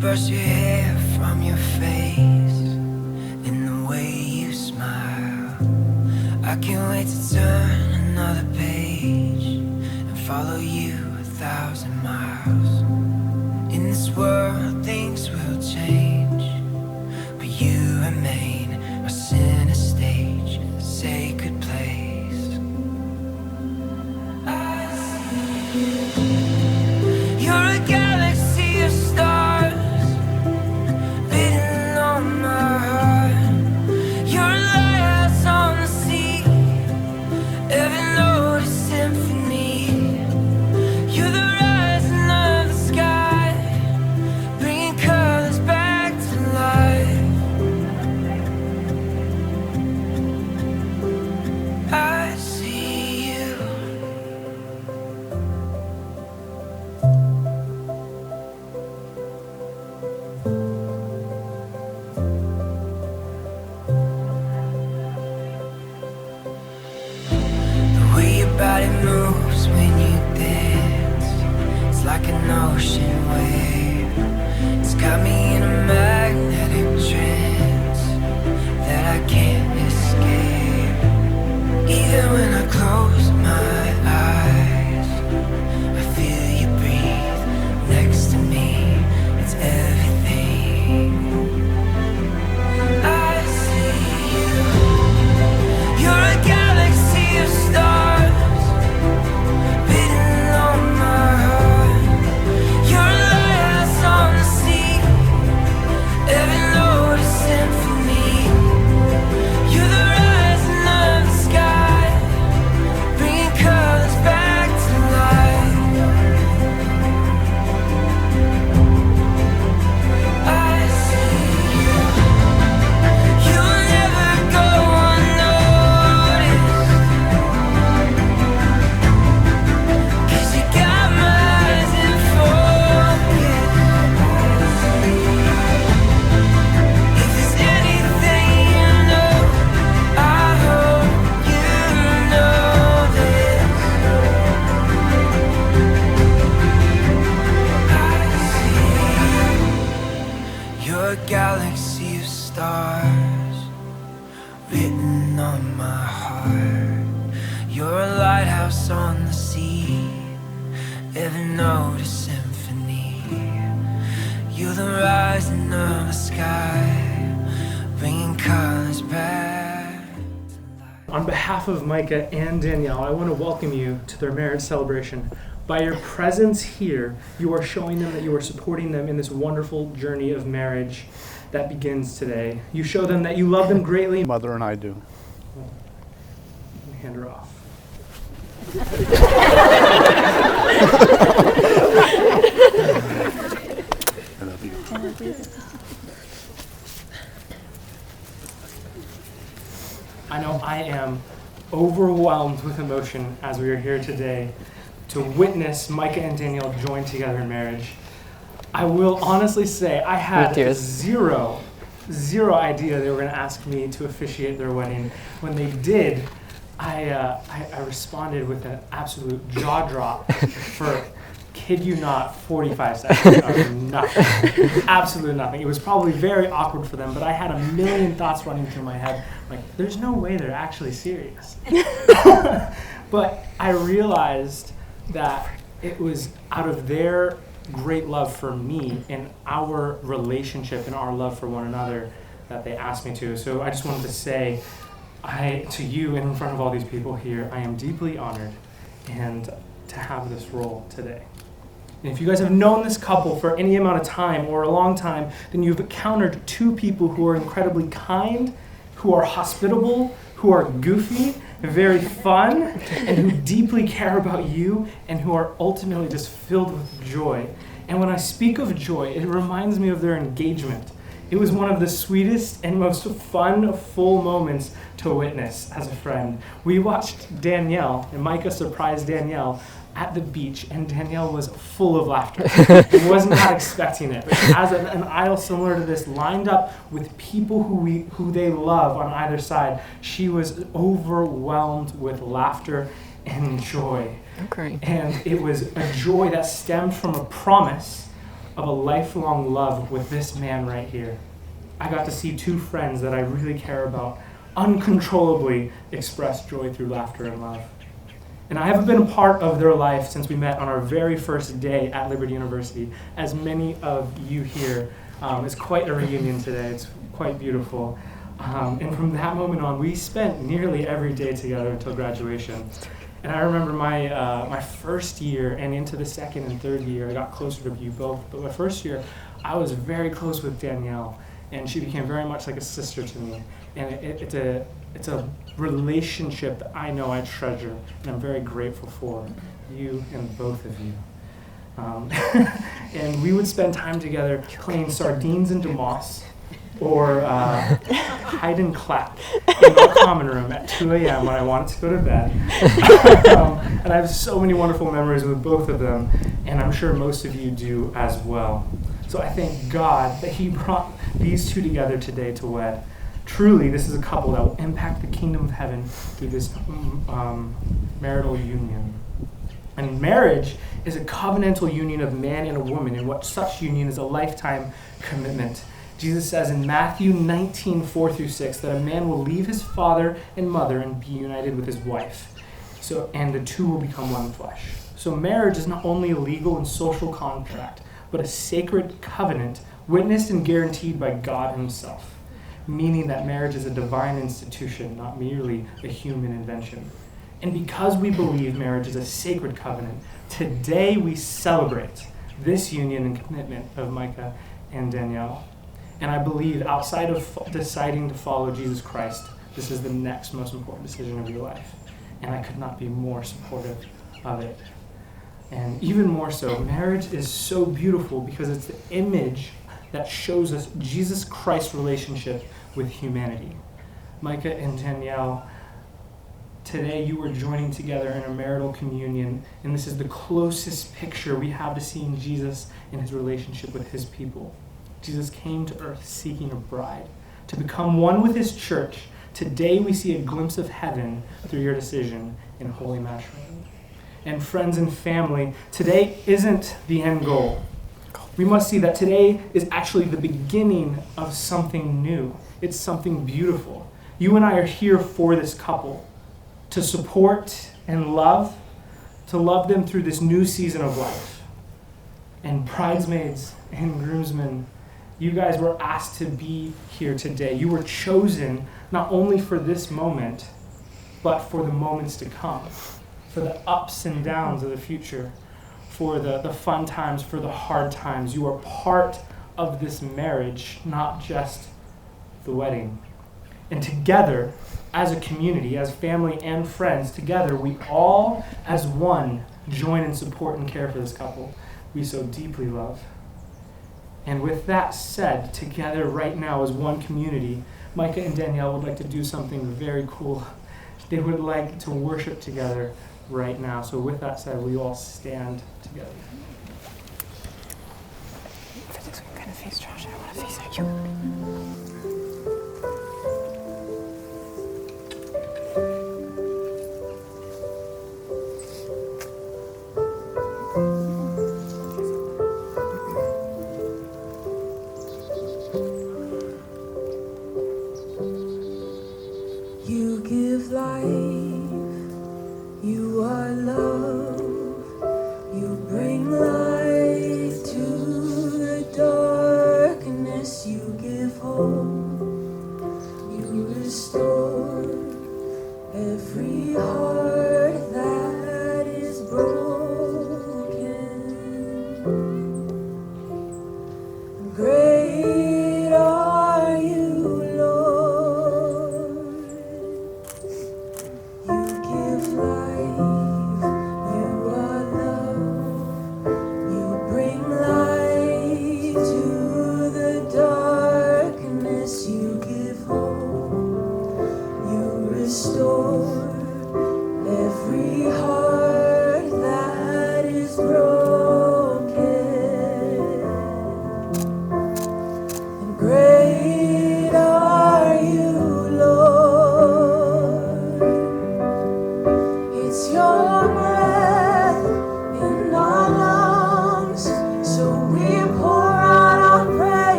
brush your hair from your face, in the way you smile. I can't wait to turn another page and follow you 1,000 miles. In this world things will change, but you remain my center stage, a sacred place. I see you. You're a galaxy of stars written on my heart. You're a lighthouse on the sea, every note a symphony. You're the rising of the sky, bringing colors back to life. I see you. The way your body moves when you dance, it's like an ocean wave. It's got me in a magnetic trance that I can't escape. Even when I close my eyes, I feel you breathe next to me. It's everything. I see you. You're a galaxy of stars written on my heart. You're a lighthouse on the sea, every note a symphony. You're the rising of the sky, bringing colors back to life. I see you. You'll never go unnoticed, 'cause you got my eyes in focus. If there's anything you know, I hope you know this. I see you. You're a galaxy of stars written on my heart. You're a lighthouse on the sea, every note a symphony. You're the rising of the sky, bringing colors back to life. On behalf of Micah and Danielle, I want to welcome you to their marriage celebration. By your presence here, you are showing them that you are supporting them in this wonderful journey of marriage that begins today. You show them that you love them greatly. Mother and I do. Hand her off. I love you. I know I am overwhelmed with emotion as we are here today to witness Micah and Danielle join together in marriage. I will honestly say I had zero idea they were going to ask me to officiate their wedding. When they did, I responded with an absolute jaw drop for, kid you not, 45 seconds of nothing. Absolute nothing. It was probably very awkward for them, but I had a million thoughts running through my head. Like, there's no way they're actually serious. But I realized that it was out of their great love for me and our relationship and our love for one another that they asked me to. So I just wanted to say to you and in front of all these people here, I am deeply honored and to have this role today. And if you guys have known this couple for any amount of time or a long time, then you've encountered two people who are incredibly kind, who are hospitable, who are goofy, very fun, and who deeply care about you, and who are ultimately just filled with joy. And when I speak of joy, it reminds me of their engagement. It was one of the sweetest and most fun, full moments to witness as a friend. We watched Danielle, and Micah surprised Danielle at the beach, and Danielle was full of laughter. Was not expecting it. But as an aisle similar to this lined up with people who they love on either side, she was overwhelmed with laughter and joy. Okay. And it was a joy that stemmed from a promise of a lifelong love with this man right here. I got to see two friends that I really care about uncontrollably express joy through laughter and love. And I haven't been a part of their life since we met on our very first day at Liberty University. As many of you here, it's quite a reunion today. It's quite beautiful. And from that moment on, we spent nearly every day together until graduation. And I remember my first year and into the second and third year, I got closer to you both. But my first year, I was very close with Danielle, and she became very much like a sister to me. And it's a relationship that I know I treasure, and I'm very grateful for you and both of you. And we would spend time together playing sardines in DeMoss, or hide and clap in our common room at 2 a.m. when I wanted to go to bed. And I have so many wonderful memories with both of them, and I'm sure most of you do as well. So I thank God that He brought these two together today to wed. Truly, this is a couple that will impact the kingdom of heaven through this marital union. And marriage is a covenantal union of man and a woman, and what such union is a lifetime commitment. Jesus says in Matthew 19:4-6 that a man will leave his father and mother and be united with his wife. And the two will become one flesh. So marriage is not only a legal and social contract, but a sacred covenant witnessed and guaranteed by God Himself, meaning that marriage is a divine institution, not merely a human invention. And because we believe marriage is a sacred covenant, today we celebrate this union and commitment of Micah and Danielle. And I believe outside of deciding to follow Jesus Christ, this is the next most important decision of your life. And I could not be more supportive of it. And even more so, marriage is so beautiful because it's the image that shows us Jesus Christ's relationship with humanity. Micah and Danielle, today you are joining together in a marital communion, and this is the closest picture we have to seeing Jesus in His relationship with His people. Jesus came to earth seeking a bride to become one with His church. Today we see a glimpse of heaven through your decision in holy matrimony. And friends and family, today isn't the end goal. We must see that today is actually the beginning of something new. It's something beautiful. You and I are here for this couple, to support and love, to love them through this new season of life. And bridesmaids and groomsmen, you guys were asked to be here today. You were chosen not only for this moment, but for the moments to come, for the ups and downs of the future, for the fun times, for the hard times. You are part of this marriage, not just the wedding. And together, as a community, as family and friends, together we all, as one, join and support and care for this couple we so deeply love. And with that said, together right now as one community, Micah and Danielle would like to do something very cool. They would like to worship together right now. So with that said, we all stand together. For this, we're gonna face Josh. I want to face you. You give life, you are love, you bring light to the darkness, you give hope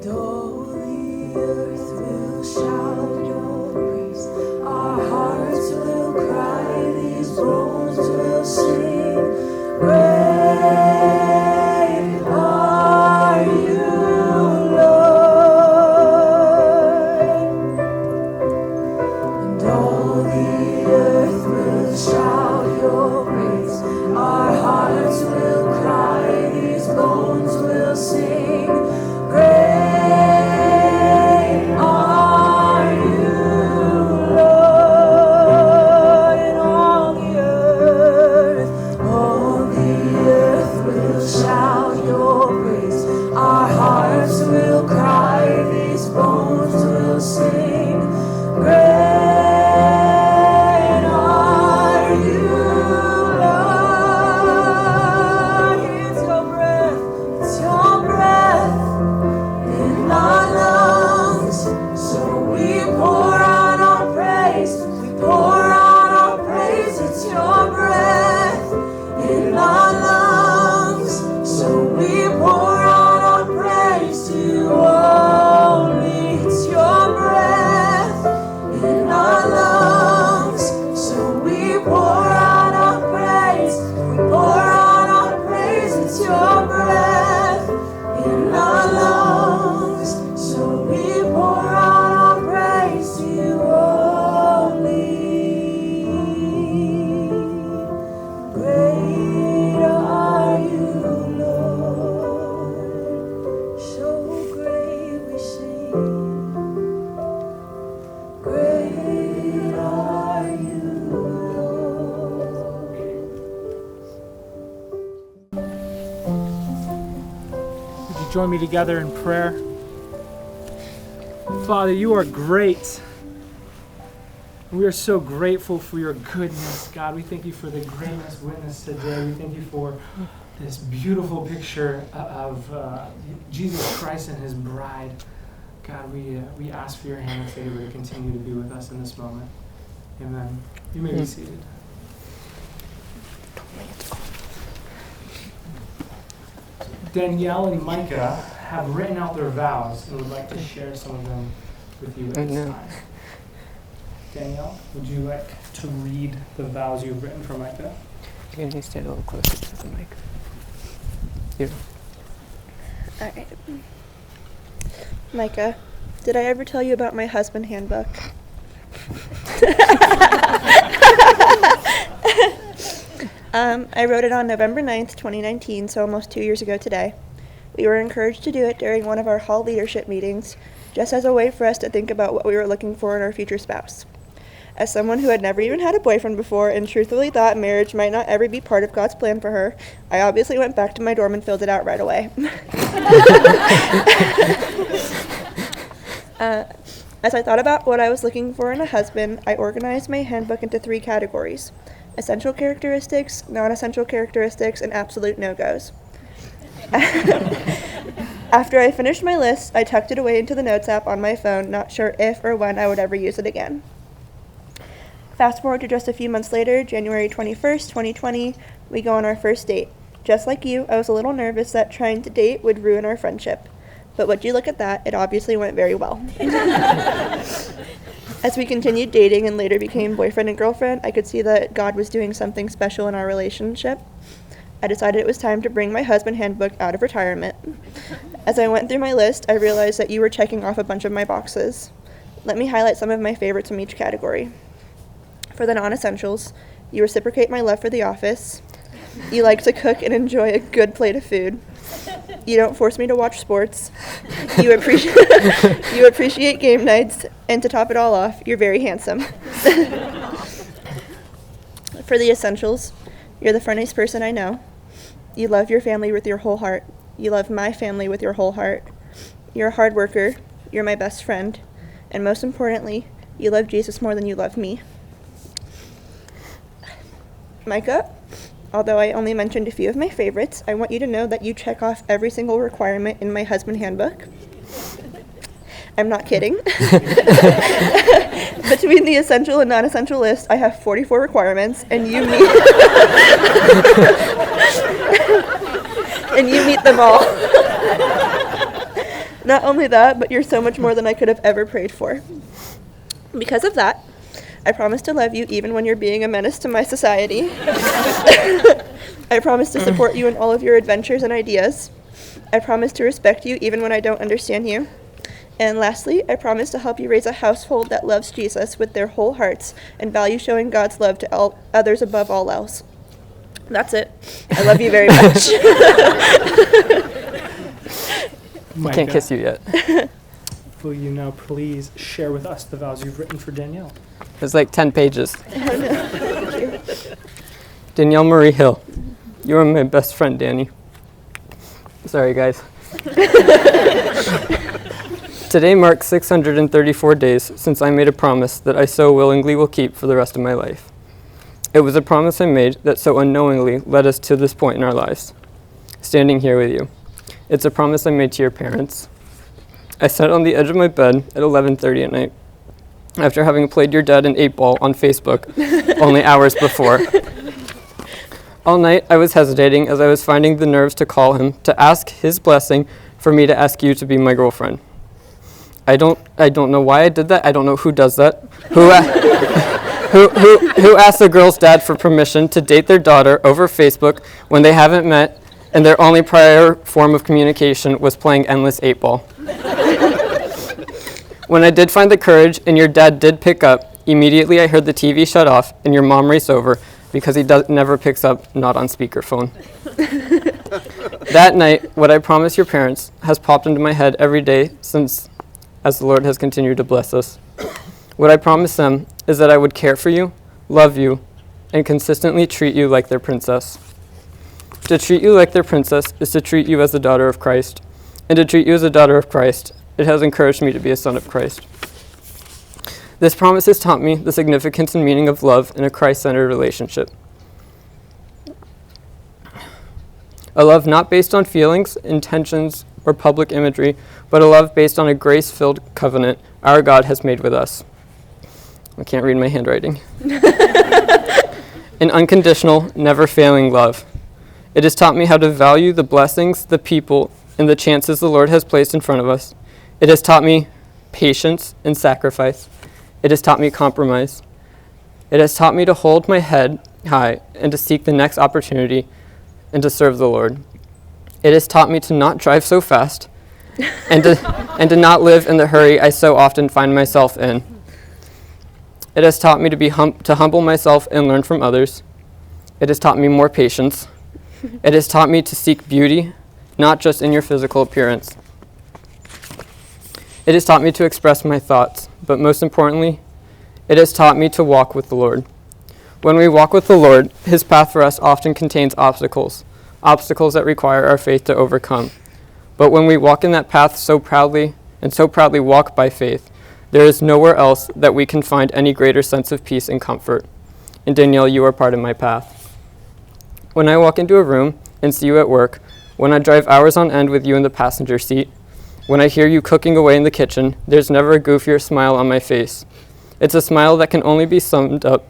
And all the earth will shout your praise. Our hearts will cry, these bones will sing. Great are you, Lord. And all the earth will shout your praise. Our hearts will cry, these bones will sing. Great are you, Lord. And all the earth will shout your praise. Our hearts will cry, these bones will sing. Great are you, Lord. It's your breath in our lungs. So we pour out our praise. We pour out our praise. It's your breath in our lungs. So we pour out our praise to you only. It's your breath in our lungs. So we pour out our praise. We pour out our praise. It's your breath in our lungs. So we pour out our praise to you only. Great are you, Lord. So great we sing. Great are you, Lord. Would you join me together in prayer? Father, you are great. We are so grateful for your goodness, God. We thank you for the greatness witness today. We thank you for this beautiful picture of Jesus Christ and his bride. God, we ask for your hand of favor to continue to be with us in this moment. Amen. You may be seated. Danielle and Micah have written out their vows and would like to share some of them with you at this time. Danielle, would you like to read the vows you've written for Micah? Can you stand a little closer to the mic? Here. All right. Micah, did I ever tell you about my husband handbook? I wrote it on November 9th, 2019, so almost 2 years ago today. We were encouraged to do it during one of our hall leadership meetings, just as a way for us to think about what we were looking for in our future spouse. As someone who had never even had a boyfriend before and truthfully thought marriage might not ever be part of God's plan for her, I obviously went back to my dorm and filled it out right away. As I thought about what I was looking for in a husband, I organized my handbook into 3 categories: essential characteristics, non-essential characteristics, and absolute no-goes. After I finished my list, I tucked it away into the notes app on my phone, not sure if or when I would ever use it again. Fast forward to just a few months later, January 21st, 2020, we go on our first date. Just like you, I was a little nervous that trying to date would ruin our friendship. But would you look at that, it obviously went very well. As we continued dating and later became boyfriend and girlfriend, I could see that God was doing something special in our relationship. I decided it was time to bring my husband handbook out of retirement. As I went through my list, I realized that you were checking off a bunch of my boxes. Let me highlight some of my favorites from each category. For the non-essentials, you reciprocate my love for The Office. You like to cook and enjoy a good plate of food. You don't force me to watch sports. You appreciate game nights, and to top it all off, you're very handsome. For the essentials, you're the funniest person I know. You love your family with your whole heart. You love my family with your whole heart. You're a hard worker. You're my best friend. And most importantly, you love Jesus more than you love me. Micah, although I only mentioned a few of my favorites, I want you to know that you check off every single requirement in my husband handbook. I'm not kidding. Between the essential and non-essential list, I have 44 requirements, and you meet and you meet them all. Not only that, but you're so much more than I could have ever prayed for. Because of that, I promise to love you even when you're being a menace to my society. I promise to support you in all of your adventures and ideas. I promise to respect you even when I don't understand you. And lastly, I promise to help you raise a household that loves Jesus with their whole hearts and value showing God's love to others above all else. That's it. I love you very much. I can't kiss you yet. Will you now please share with us the vows you've written for Danielle? It's like 10 pages. Danielle Marie Hill, you are my best friend, Danny. Sorry, guys. Today marks 634 days since I made a promise that I so willingly will keep for the rest of my life. It was a promise I made that so unknowingly led us to this point in our lives, standing here with you. It's a promise I made to your parents. I sat on the edge of my bed at 11:30 at night after having played your dad an 8-ball on Facebook only hours before. All night I was hesitating as I was finding the nerves to call him to ask his blessing for me to ask you to be my girlfriend. I don't know why I did that. I don't know who does that. Who asked the girl's dad for permission to date their daughter over Facebook when they haven't met and their only prior form of communication was playing endless 8-ball. When I did find the courage and your dad did pick up, immediately I heard the TV shut off and your mom race over because he never picks up not on speakerphone. That night, what I promised your parents has popped into my head every day since as the Lord has continued to bless us. What I promised them is that I would care for you, love you, and consistently treat you like their princess. To treat you like their princess is to treat you as the daughter of Christ. And to treat you as a daughter of Christ, it has encouraged me to be a son of Christ. This promise has taught me the significance and meaning of love in a Christ-centered relationship. A love not based on feelings, intentions, or public imagery, but a love based on a grace-filled covenant our God has made with us. I can't read my handwriting. An unconditional, never-failing love. It has taught me how to value the blessings, the people, and the chances the Lord has placed in front of us. It has taught me patience and sacrifice. It has taught me compromise. It has taught me to hold my head high and to seek the next opportunity and to serve the Lord. It has taught me to not drive so fast and to not live in the hurry I so often find myself in. It has taught me to humble myself and learn from others. It has taught me more patience. It has taught me to seek beauty, not just in your physical appearance. It has taught me to express my thoughts, but most importantly, it has taught me to walk with the Lord. When we walk with the Lord, his path for us often contains obstacles that require our faith to overcome. But when we walk in that path so proudly walk by faith, there is nowhere else that we can find any greater sense of peace and comfort. And Danielle, you are part of my path. When I walk into a room and see you at work, when I drive hours on end with you in the passenger seat, when I hear you cooking away in the kitchen, there's never a goofier smile on my face. It's a smile that can only be summed up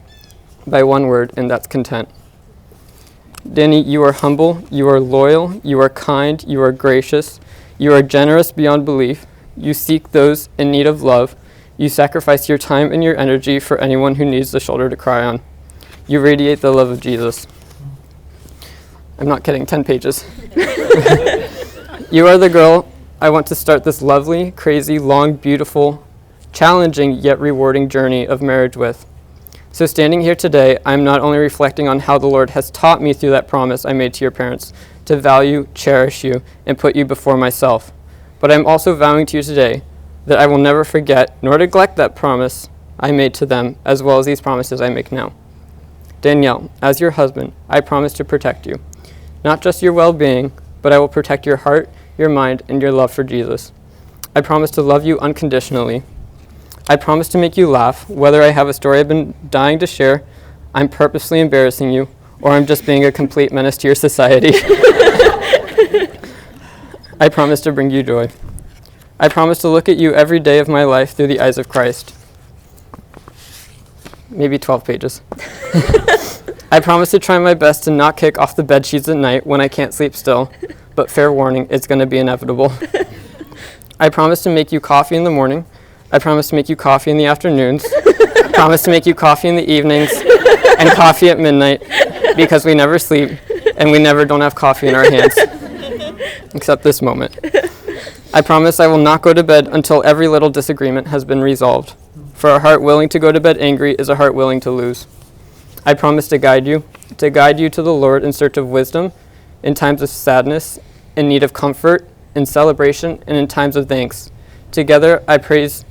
by one word, and that's content. Danny, you are humble, you are loyal, you are kind, you are gracious, you are generous beyond belief, you seek those in need of love, you sacrifice your time and your energy for anyone who needs a shoulder to cry on. You radiate the love of Jesus. I'm not kidding, 10 pages. You are the girl I want to start this lovely, crazy, long, beautiful, challenging yet rewarding journey of marriage with. So standing here today, I'm not only reflecting on how the Lord has taught me through that promise I made to your parents to value, cherish you, and put you before myself, but I'm also vowing to you today that I will never forget nor neglect that promise I made to them, as well as these promises I make now. Danielle, as your husband, I promise to protect you. Not just your well-being, but I will protect your heart, your mind, and your love for Jesus. I promise to love you unconditionally. I promise to make you laugh, whether I have a story I've been dying to share, I'm purposely embarrassing you, or I'm just being a complete menace to your society. I promise to bring you joy. I promise to look at you every day of my life through the eyes of Christ. Maybe 12 pages. I promise to try my best to not kick off the bed sheets at night when I can't sleep still, but fair warning, it's going to be inevitable. I promise to make you coffee in the morning. I promise to make you coffee in the afternoons. I promise to make you coffee in the evenings and coffee at midnight, because we never sleep and we never don't have coffee in our hands, except this moment. I promise I will not go to bed until every little disagreement has been resolved, for a heart willing to go to bed angry is a heart willing to lose. I promise to guide you to the Lord in search of wisdom, in times of sadness, in need of comfort, in celebration, and in times of thanks. Together I promise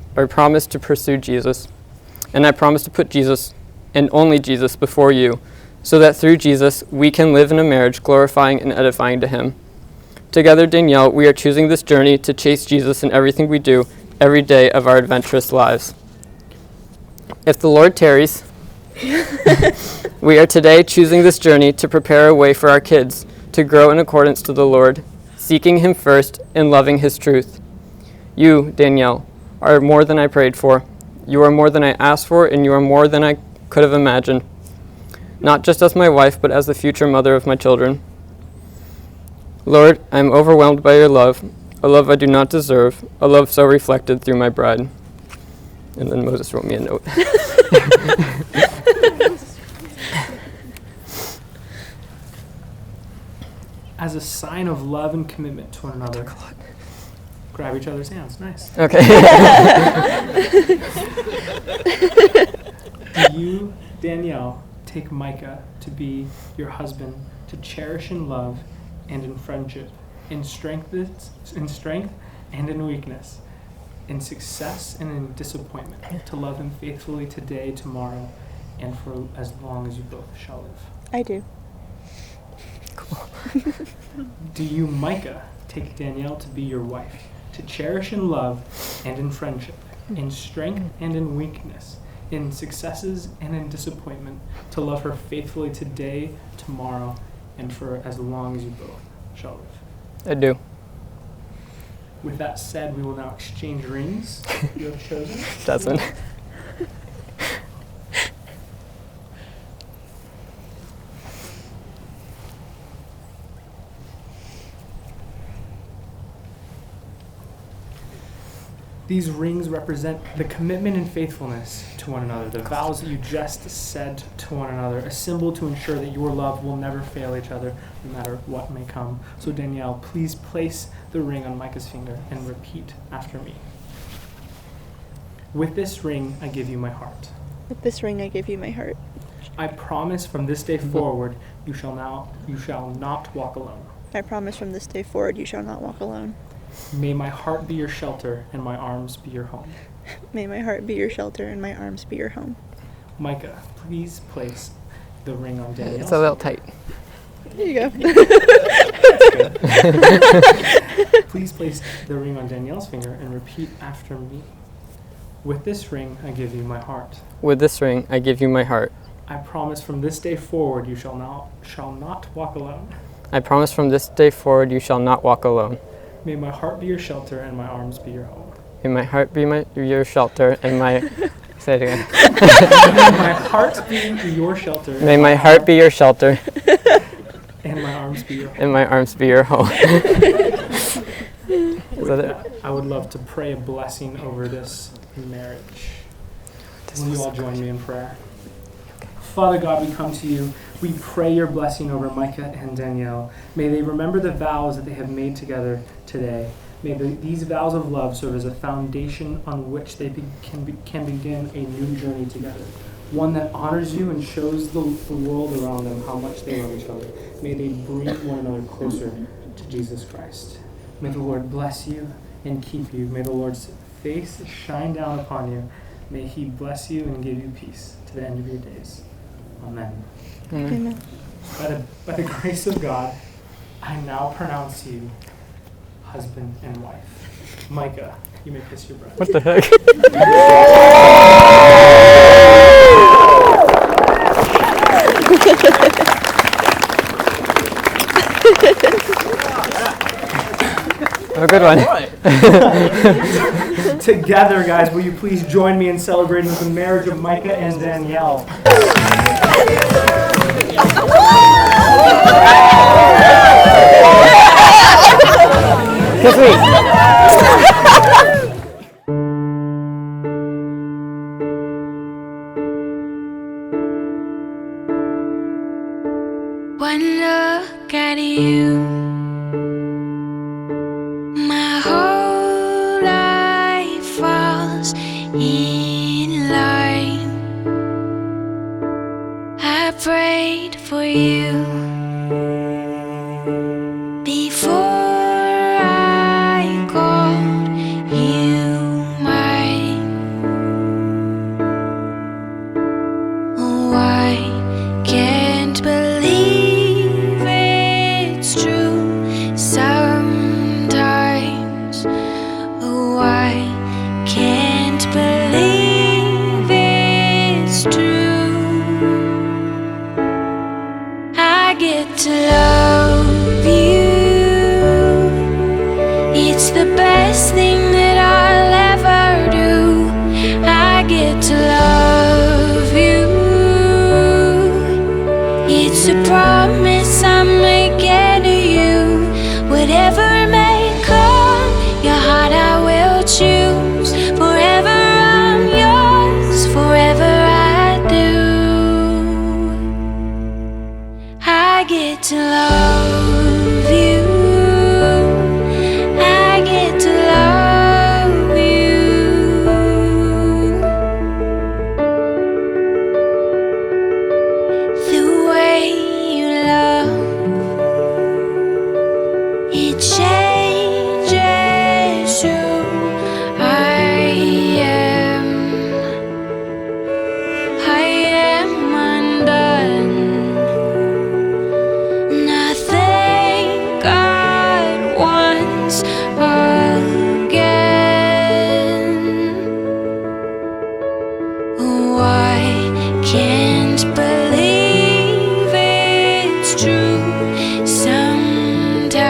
to pursue Jesus, and I promise to put Jesus and only Jesus before you, so that through Jesus we can live in a marriage glorifying and edifying to him. Together, Danielle, we are choosing this journey to chase Jesus in everything we do every day of our adventurous lives. If the Lord tarries, we are today choosing this journey to prepare a way for our kids to grow in accordance to the Lord, seeking him first and loving his truth. You, Danielle, are more than I prayed for. You are more than I asked for, and you are more than I could have imagined. Not just as my wife, but as the future mother of my children. Lord, I am overwhelmed by your love, a love I do not deserve, a love so reflected through my bride. And then Moses wrote me a note. As a sign of love and commitment to one another, grab each other's hands. Nice. Okay. Do you, Danielle, take Micah to be your husband, to cherish in love and in friendship, in strength and in weakness, in success and in disappointment, to love him faithfully today, tomorrow, and for as long as you both shall live? I do. Do you, Micah, take Danielle to be your wife, to cherish in love and in friendship, in strength and in weakness, in successes and in disappointment, to love her faithfully today, tomorrow, and for as long as you both shall live? I do. With that said, we will now exchange rings you have chosen. Doesn't. These rings represent the commitment and faithfulness to one another, the vows that you just said to one another, a symbol to ensure that your love will never fail each other, no matter what may come. So Danielle, please place the ring on Micah's finger and repeat after me. With this ring, I give you my heart. With this ring, I give you my heart. I promise from this day forward, you shall not walk alone. I promise from this day forward, you shall not walk alone. May my heart be your shelter and my arms be your home. May my heart be your shelter and my arms be your home. Micah, please place the ring on Danielle's It's a little tight. There you go. Please place the ring on Danielle's finger and repeat after me. With this ring, I give you my heart. With this ring, I give you my heart. I promise from this day forward, you shall not walk alone. I promise from this day forward, you shall not walk alone. May my heart be your shelter and my arms be your home. May my heart be your shelter and my... Say it again. May my heart be your shelter. May my heart be your shelter and my arms be your home. and my arms be your home. Is that it? I would love to pray a blessing over this marriage. Will you all join me in prayer? Father God, we come to you. We pray your blessing over Micah and Danielle. May they remember the vows that they have made together today. May these vows of love serve as a foundation on which they can begin a new journey together. One that honors you and shows the world around them how much they love each other. May they bring one another closer to Jesus Christ. May the Lord bless you and keep you. May the Lord's face shine down upon you. May he bless you and give you peace to the end of your days. Amen. Amen. By the grace of God, I now pronounce you husband and wife. Micah, you may kiss your bride. What the heck? A good one. Together, guys, will you please join me in celebrating the marriage of Micah and Danielle? Kiss me. in line. I prayed for you before I called you mine. Oh, I can't believe it's true sometimes. Oh, I can't believe it's true. I get to love you. It's the best thing that I'll ever do. I get to love you. It's a promise I'm making to you. Whatever may come, your heart I will choose. Forever I'm yours, forever I do. I get to love you. I get to love you. The way you love, it changes who I am. I am undone. Nothing God wants again. Oh, I can't believe it's true sometimes.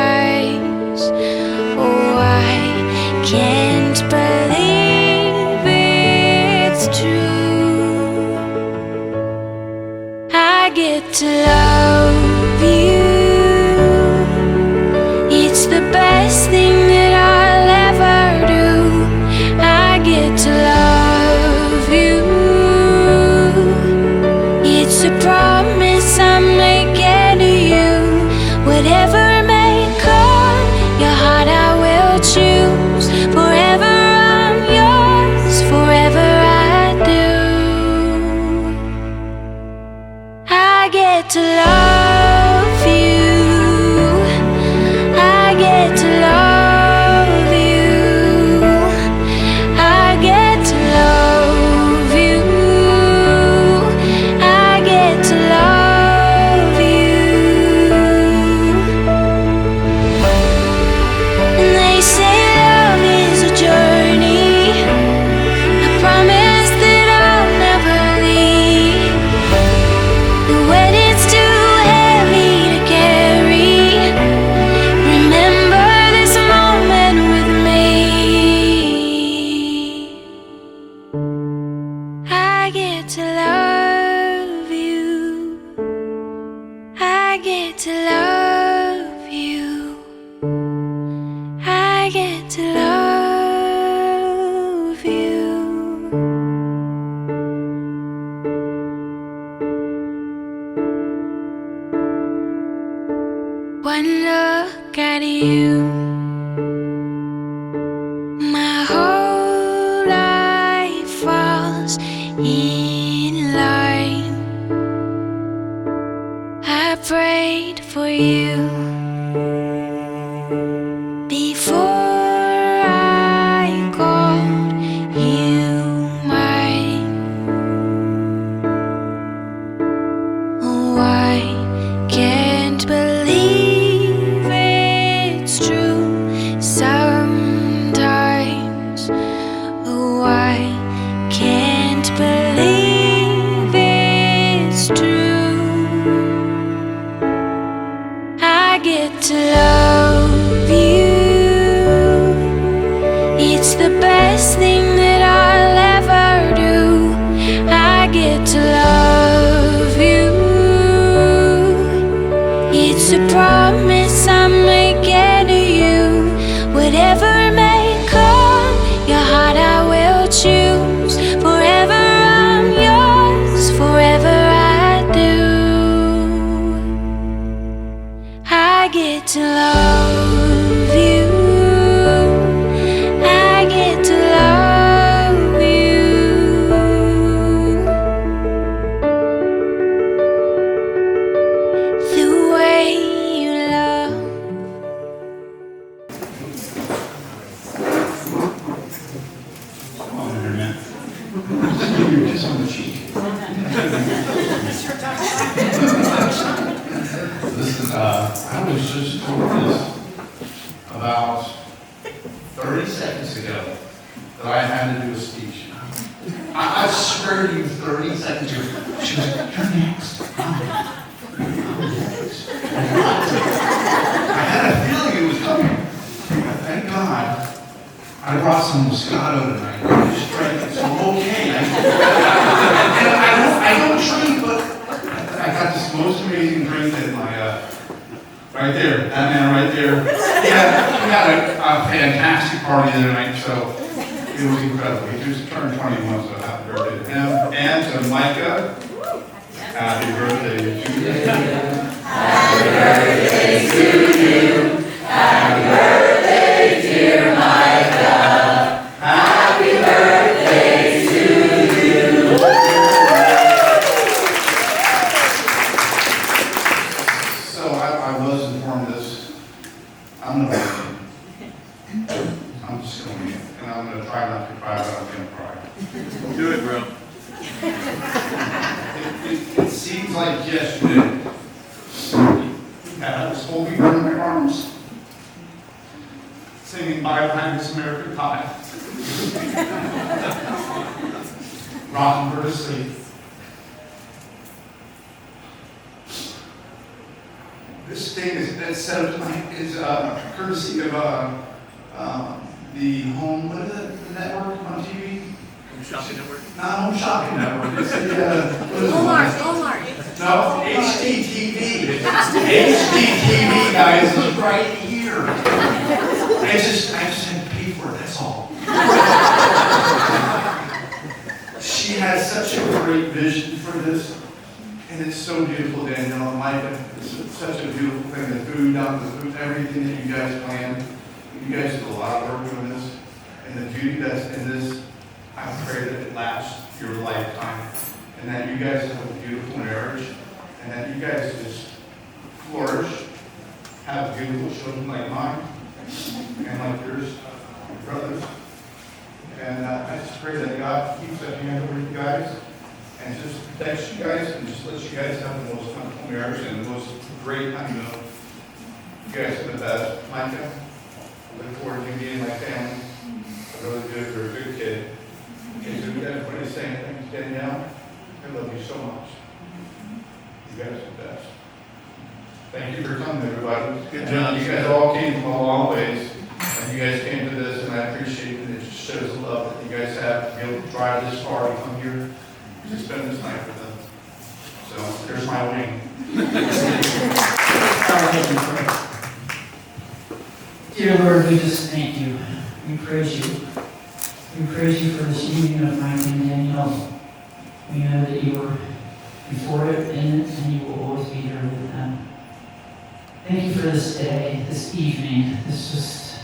Oh, I can't believe it's true. I get to love you. It's the best thing that I'll ever do. I get to love you. It's a promise I'm making to you. Whatever may come, your heart I will choose. Forever I'm yours, forever I do. I get to love you. I get to love you. I get to love you. I get to love you. And they say love is a journey, a promise that I'll never leave. The weight it's too heavy to carry. Remember this moment with me. I get to love you. I get to love you. I get to love you. One look at you, my whole life falls in line. I prayed for you before I called you mine. Oh, I can't believe it's true sometimes. Oh, I can't believe it's true. I get to love you. It's the best thing that I'll ever do. I get to love you. It's a promise I'm making to you. Whatever may come, your heart I will choose. Forever I'm yours, forever I do. I get to love you. I get to love I was just told this about 30 seconds ago that I had to do a speech. I swear to you, 30 seconds ago, she was like, "You're next. I'm next." I had a feeling it was coming. But thank God I brought some Moscato tonight. I just drank it, so I'm okay. I don't drink, but I got this most amazing drink in my, right there, that man right there. He had a fantastic party the other night, so it was incredible. He just turned 21, so happy birthday to him. And to Micah, happy birthday to you. Happy birthday to you. Happy birthday, dear Micah. Happy birthday to you. So I was informed this. I'm just going to, and I'm going to try not to cry, but I'm going to cry. Do it, bro. It seems like yesterday that I was holding her in my arms, singing Bye Bye Miss American Pie, rocking her to sleep. This thing is set up tonight is courtesy of the home, what is it, the network on TV? Home Shopping Network. Not Home Shopping Network. It's the what is it? No, HDTV. HDTV, guys, is right here. I just had to pay for it, that's all. She has such a great vision for this, and it's so beautiful, Danielle and Micah. It's such a beautiful thing, the food, everything that you guys planned. You guys did a lot of work doing this, and the beauty that's in this, I pray that it lasts your lifetime, and that you guys have a beautiful marriage, and that you guys just flourish, have beautiful children like mine, and like yours, your brothers. And I just pray that God keeps that hand over you guys, and just protects you guys, and just lets you guys have the most wonderful marriage and the most great honeymoon. You guys are the best. Micah, I look forward to you being my family. I really do. You're a good kid. And to everybody saying thanks, Danielle, I love you so much. You guys are the best. Thank you for coming, everybody. Good job. You guys all came from a long ways, and you guys came to this, and I appreciate it. It just shows the love that you guys have to be able to drive this far to come here to spend this night with them. So there's my wing. Dear Lord, we just thank you. We praise you. We praise you for this union of Mike and Danielle. We know that you were before it, in it, and you will always be there with them. Thank you for this day, this evening, this just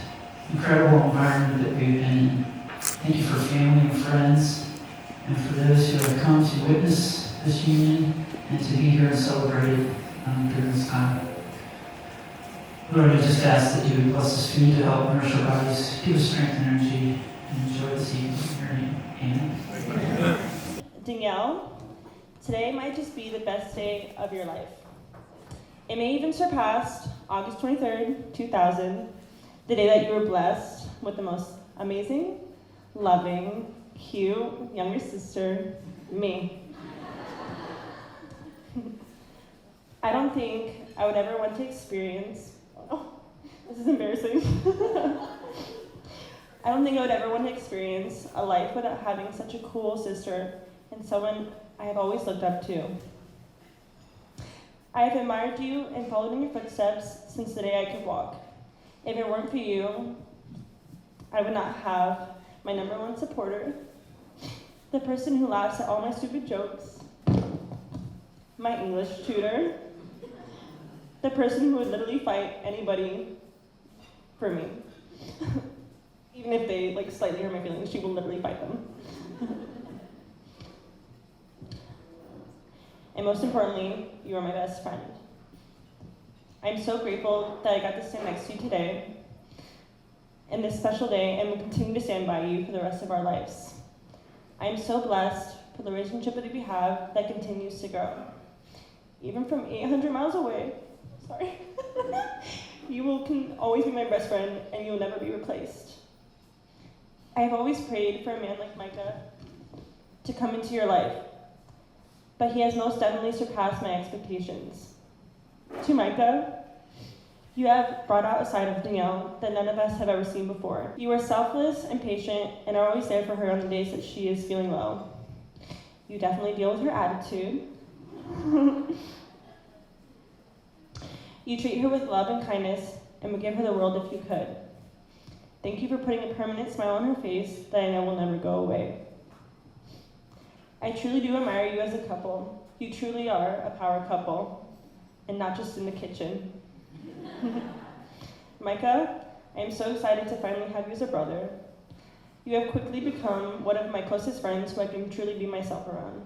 incredible environment that we've been in. Thank you for family and friends, and for those who have come to witness this union and to be here and celebrate it during this time. Lord, I just ask that you would bless this food to help nourish our bodies, give us strength and energy, and enjoy this evening. In your name, amen. Danielle, today might just be the best day of your life. It may even surpass August 23rd, 2000, the day that you were blessed with the most amazing, loving, cute younger sister, me. I don't think I would ever want to experience, this is embarrassing. I don't think I would ever want to experience a life without having such a cool sister and someone I have always looked up to. I have admired you and followed in your footsteps since the day I could walk. If it weren't for you, I would not have my #1 supporter, the person who laughs at all my stupid jokes, my English tutor, the person who would literally fight anybody for me. Even if they slightly hurt my feelings, she will literally fight them. And most importantly, you are my best friend. I'm so grateful that I got to stand next to you today, in this special day, and will continue to stand by you for the rest of our lives. I am so blessed for the relationship that we have that continues to grow. Even from 800 miles away, sorry. You can always be my best friend, and you will never be replaced. I have always prayed for a man like Micah to come into your life, but he has most definitely surpassed my expectations. To Micah, you have brought out a side of Danielle that none of us have ever seen before. You are selfless and patient and are always there for her on the days that she is feeling low. You definitely deal with her attitude. You treat her with love and kindness and would give her the world if you could. Thank you for putting a permanent smile on her face that I know will never go away. I truly do admire you as a couple. You truly are a power couple, and not just in the kitchen. Micah, I am so excited to finally have you as a brother. You have quickly become one of my closest friends who I can truly be myself around.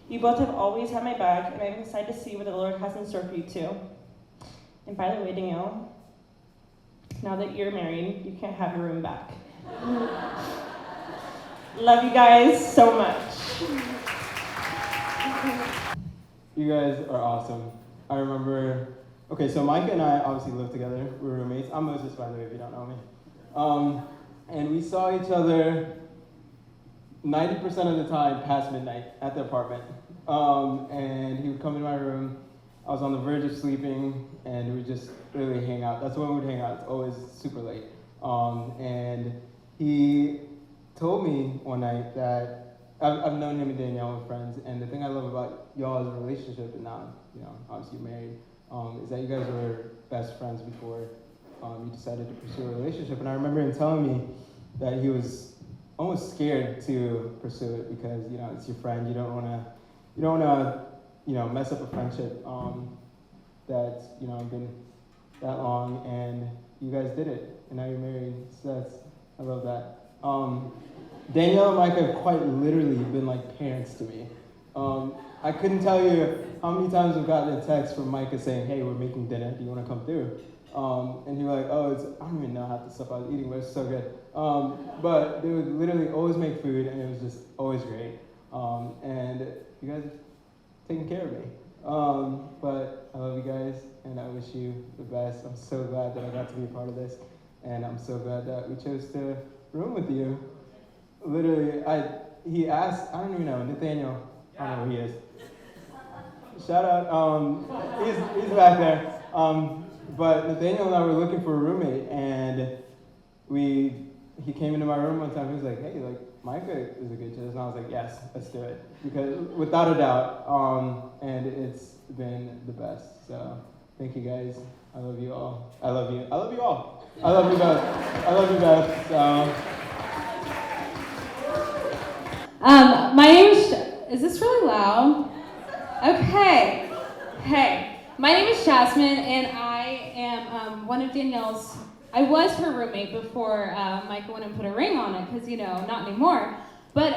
You both have always had my back, and I'm excited to see what the Lord has in store for you too. And by the way, Danielle, now that you're married, you can't have your room back. Love you guys so much. You guys are awesome. I remember, okay, so Micah and I obviously lived together. We were roommates. I'm Moses, by the way, if you don't know me. And we saw each other 90% of the time past midnight at the apartment. And he would come in my room. I was on the verge of sleeping, and we would just really hang out. That's when we would hang out. It's always super late. And he told me one night that I've known him and Danielle as friends, and the thing I love about y'all's relationship, and now, obviously you're married, is that you guys were best friends before you decided to pursue a relationship. And I remember him telling me that he was almost scared to pursue it because, it's your friend. You don't want to, mess up a friendship that's, been that long, and you guys did it, and now you're married. So I love that. Danielle and Micah have quite literally been like parents to me. I couldn't tell you how many times I've gotten a text from Micah saying, "Hey, we're making dinner. Do you want to come through?" And he was like, I don't even know half the stuff I was eating, but it's so good. But they would literally always make food, and it was just always great. And you guys have taken care of me. But I love you guys, and I wish you the best. I'm so glad that I got to be a part of this, and I'm so glad that we chose to room with you. Literally, he asked, I don't even know, Nathaniel, I don't know who he is. Shout out, he's back there. But Nathaniel and I were looking for a roommate, and he came into my room one time. He was like, "Hey, Micah is a good choice," and I was like, "Yes, let's do it," because without a doubt, and it's been the best. So thank you guys. I love you all. I love you. I love you all. I love you both. I love you both. So. My name is this really loud? Okay. Hey, my name is Jasmine, and I am one of Danielle's. I was her roommate before Micah went and put a ring on it, because, not anymore. But,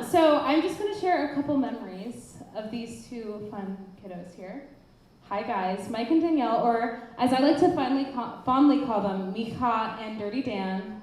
so I'm just going to share a couple memories of these two fun kiddos here. Hi, guys. Mike and Danielle, or as I like to fondly call them, Mika and Dirty Dan.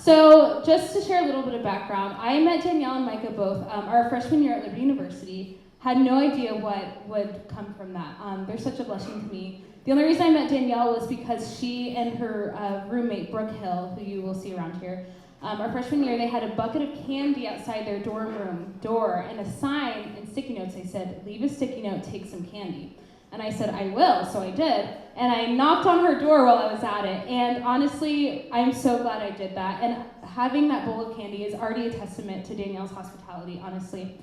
So just to share a little bit of background, I met Danielle and Micah both our freshman year at Liberty University. Had no idea what would come from that. They're such a blessing to me. The only reason I met Danielle was because she and her roommate, Brooke Hill, who you will see around here, our freshman year, they had a bucket of candy outside their dorm room door and a sign and sticky notes. They said, "Leave a sticky note, take some candy." And I said, "I will," so I did. And I knocked on her door while I was at it. And honestly, I'm so glad I did that. And having that bowl of candy is already a testament to Danielle's hospitality, honestly.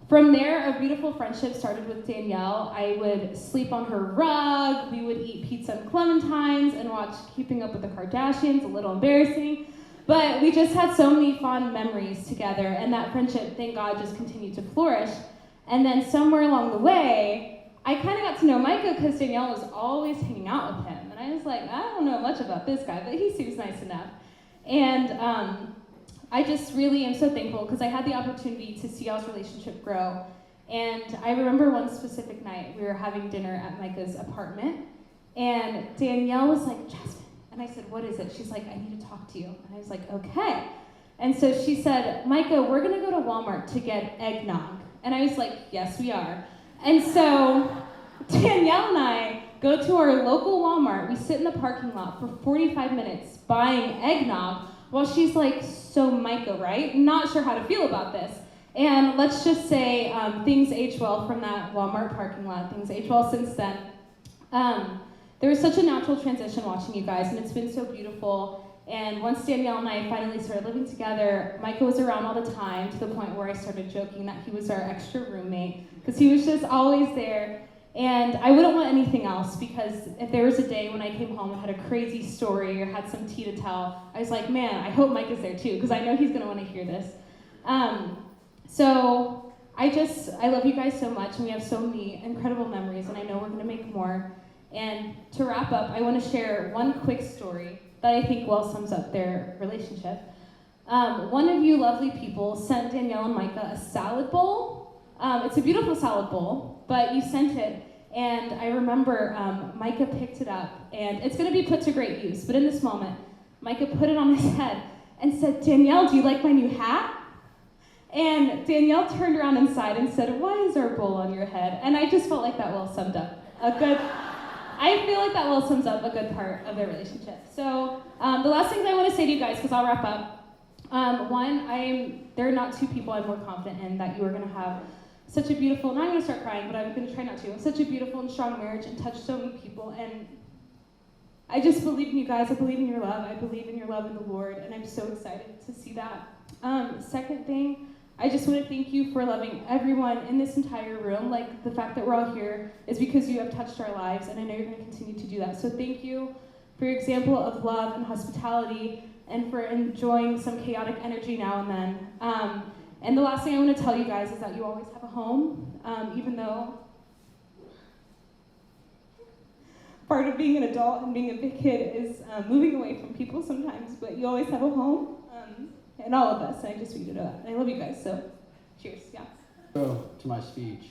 From there, a beautiful friendship started with Danielle. I would sleep on her rug, we would eat pizza and clementines, and watch Keeping Up with the Kardashians, a little embarrassing. But we just had so many fond memories together, and that friendship, thank God, just continued to flourish. And then somewhere along the way, I kind of got to know Micah because Danielle was always hanging out with him. And I was like, I don't know much about this guy, but he seems nice enough. And I just really am so thankful because I had the opportunity to see y'all's relationship grow. And I remember one specific night, we were having dinner at Micah's apartment, and Danielle was like, "Jasmine," and I said, "What is it?" She's like, "I need to talk to you." And I was like, "Okay." And so she said, "Micah, we're gonna go to Walmart to get eggnog." And I was like, "Yes, we are." And so Danielle and I go to our local Walmart. We sit in the parking lot for 45 minutes buying eggnog while she's like, so Micah, right? Not sure how to feel about this. And let's just say things age well from that Walmart parking lot. Things age well since then. There was such a natural transition watching you guys, and it's been so beautiful. And once Danielle and I finally started living together, Micah was around all the time, to the point where I started joking that he was our extra roommate, because he was just always there. And I wouldn't want anything else, because if there was a day when I came home and had a crazy story or had some tea to tell, I was like, man, I hope Micah's there too, because I know he's gonna want to hear this. So I love you guys so much, and we have so many incredible memories, and I know we're gonna make more. And to wrap up, I want to share one quick story that I think well sums up their relationship. One of you lovely people sent Danielle and Micah a salad bowl. It's a beautiful salad bowl, but you sent it, and I remember Micah picked it up, and it's going to be put to great use, but in this moment, Micah put it on his head and said, Danielle, do you like my new hat? And Danielle turned around and sighed and said, why is there a bowl on your head? And I just felt like that well summed up I feel like that well sums up a good part of their relationship. So the last things I want to say to you guys, because I'll wrap up. One, there are not two people I'm more confident in that you are going to have such a beautiful, now I'm going to start crying, but I'm going to try not to, such a beautiful and strong marriage and touch so many people. And I just believe in you guys. I believe in your love. I believe in your love in the Lord, and I'm so excited to see that. Second thing, I just want to thank you for loving everyone in this entire room. Like, the fact that we're all here is because you have touched our lives, and I know you're going to continue to do that. So thank you for your example of love and hospitality, and for enjoying some chaotic energy now and then. And the last thing I want to tell you guys is that you always have a home, even though part of being an adult and being a big kid is moving away from people sometimes, but you always have a home. And all of us, and I just want you to know that. And I love you guys, so cheers, yeah. So, to my speech.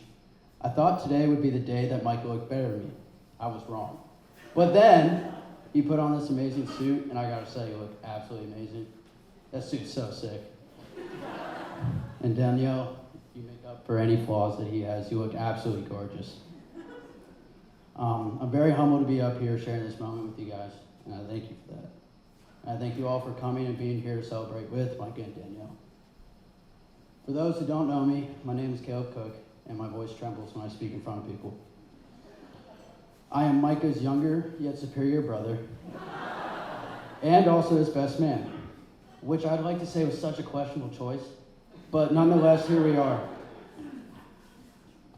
I thought today would be the day that Micah looked better than me. I was wrong. But then, he put on this amazing suit, and I gotta say, you look absolutely amazing. That suit's so sick. And Danielle, you make up for any flaws that he has. You look absolutely gorgeous. I'm very humbled to be up here sharing this moment with you guys, and I thank you for that. I thank you all for coming and being here to celebrate with Micah and Danielle. For those who don't know me, my name is Caleb Cook, and my voice trembles when I speak in front of people. I am Micah's younger yet superior brother, and also his best man, which I'd like to say was such a questionable choice, but nonetheless, here we are.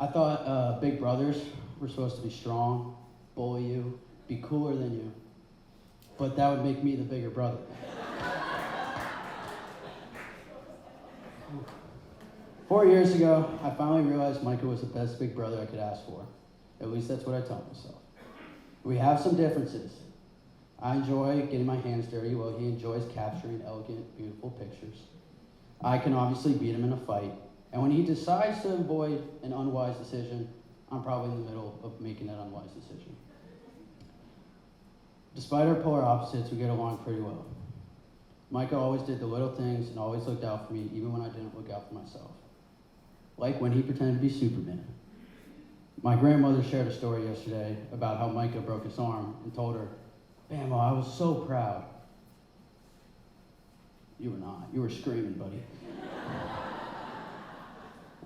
I thought big brothers were supposed to be strong, bully you, be cooler than you. But that would make me the bigger brother. 4 years ago, I finally realized Micah was the best big brother I could ask for. At least that's what I tell myself. We have some differences. I enjoy getting my hands dirty while he enjoys capturing elegant, beautiful pictures. I can obviously beat him in a fight, and when he decides to avoid an unwise decision, I'm probably in the middle of making that unwise decision. Despite our polar opposites, we get along pretty well. Micah always did the little things and always looked out for me, even when I didn't look out for myself. Like when he pretended to be Superman. My grandmother shared a story yesterday about how Micah broke his arm and told her, Bambo, I was so proud. You were not. You were screaming, buddy.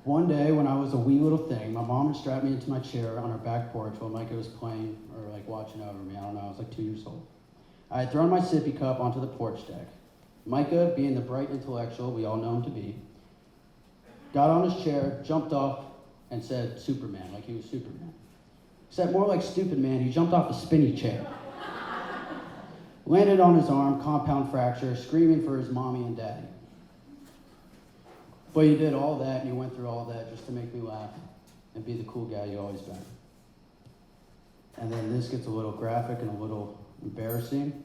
One day, when I was a wee little thing, my mom had strapped me into my chair on her back porch while Micah was playing or like watching over me. I don't know, I was like 2 years old. I had thrown my sippy cup onto the porch deck. Micah, being the bright intellectual we all know him to be, got on his chair, jumped off, and said Superman, like he was Superman. Except more like Stupid Man, he jumped off a spinny chair. Landed on his arm, compound fracture, screaming for his mommy and daddy. But you did all that, and you went through all that just to make me laugh and be the cool guy you always been. And then this gets a little graphic and a little embarrassing.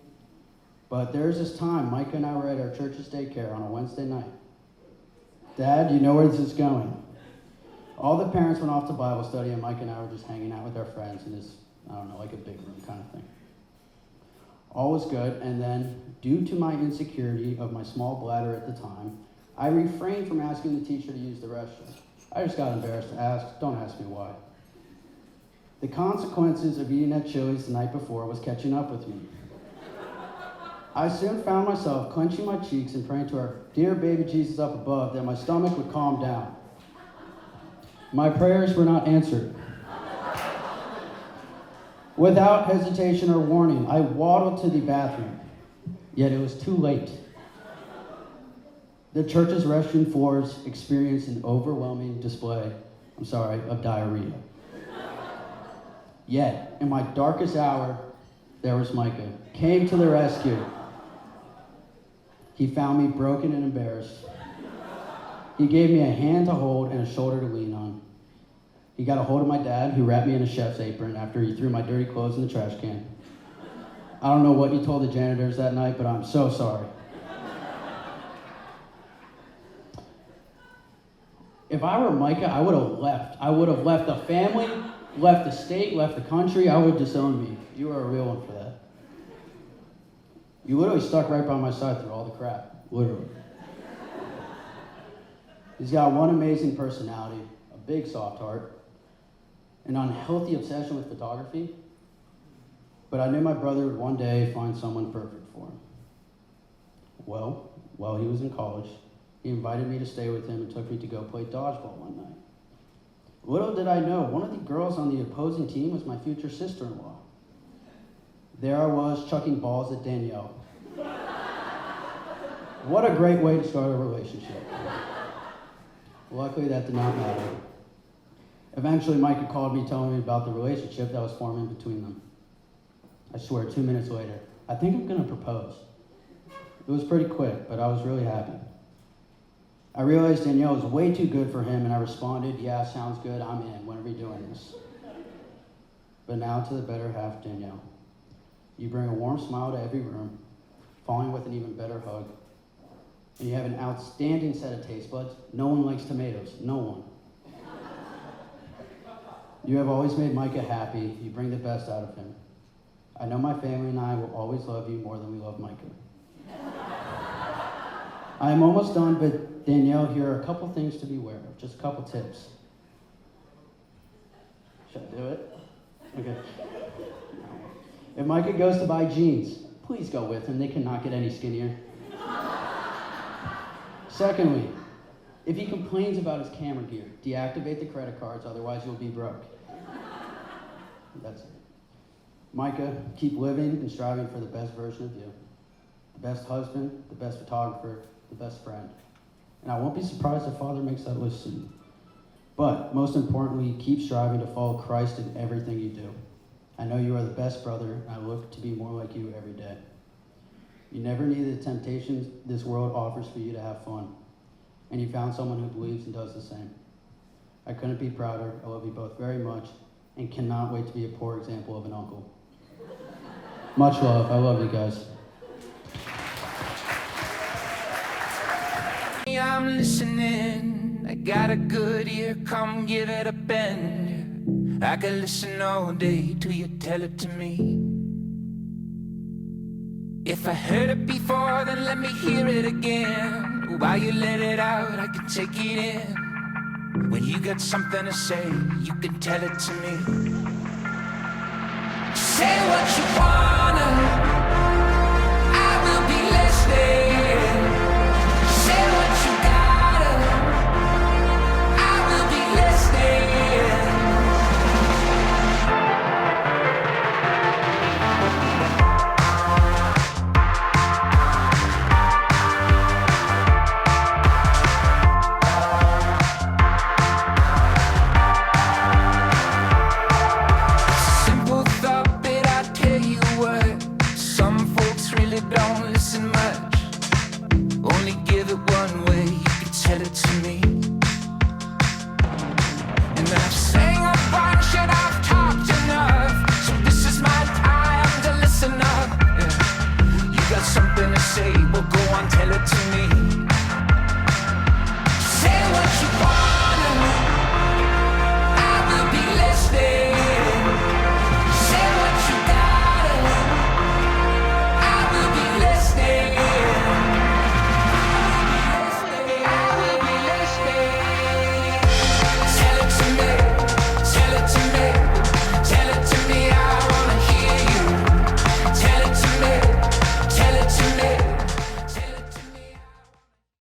But there's this time, Micah and I were at our church's daycare on a Wednesday night. Dad, you know where this is going. All the parents went off to Bible study, and Micah and I were just hanging out with our friends in this, I don't know, like a big room kind of thing. All was good, and then, due to my insecurity of my small bladder at the time, I refrained from asking the teacher to use the restroom. I just got embarrassed to ask. Don't ask me why. The consequences of eating at Chili's the night before was catching up with me. I soon found myself clenching my cheeks and praying to our dear baby Jesus up above that my stomach would calm down. My prayers were not answered. Without hesitation or warning, I waddled to the bathroom, yet it was too late. The church's restroom floors experienced an overwhelming display, of diarrhea. Yet, in my darkest hour, there was Micah, came to the rescue. He found me broken and embarrassed. He gave me a hand to hold and a shoulder to lean on. He got a hold of my dad, who wrapped me in a chef's apron after he threw my dirty clothes in the trash can. I don't know what you told the janitors that night, but I'm so sorry. If I were Micah, I would have left. I would have left the family, left the state, left the country. I would have disowned me. You are a real one for that. You literally stuck right by my side through all the crap. Literally. He's got one amazing personality, a big soft heart, an unhealthy obsession with photography, but I knew my brother would one day find someone perfect for him. Well, while he was in college, he invited me to stay with him and took me to go play dodgeball one night. Little did I know, one of the girls on the opposing team was my future sister-in-law. There I was, chucking balls at Danielle. What a great way to start a relationship. Luckily, that did not matter. Eventually, Micah called me telling me about the relationship that was forming between them. I swear, 2 minutes later, I think I'm gonna propose. It was pretty quick, but I was really happy. I realized Danielle was way too good for him, and I responded, yeah, sounds good, I'm in, when are we doing this? But now to the better half, Danielle. You bring a warm smile to every room, following with an even better hug, and you have an outstanding set of taste buds. No one likes tomatoes, no one. You have always made Micah happy. You bring the best out of him. I know my family and I will always love you more than we love Micah. I am almost done, but Danielle, here are a couple things to be aware of, just a couple tips. Should I do it? Okay. If Micah goes to buy jeans, please go with him. They cannot get any skinnier. Secondly, if he complains about his camera gear, deactivate the credit cards, otherwise you'll be broke. That's it. Micah, keep living and striving for the best version of you. The best husband, the best photographer, the best friend. And I won't be surprised if Father makes that list soon. But most importantly, keep striving to follow Christ in everything you do. I know you are the best brother, and I look to be more like you every day. You never needed the temptations this world offers for you to have fun. And you found someone who believes and does the same. I couldn't be prouder. I love you both very much and cannot wait to be a poor example of an uncle. Much love. I love you guys. I'm listening. I got a good ear. Come give it a bend. I could listen all day till you tell it to me. If I heard it before, then let me hear it again. While you let it out, I can take it in. When you got something to say, you can tell it to me. Say what you wanna, I will be listening. Say what you gotta, I will be listening. Something to say, well go on, tell it to me.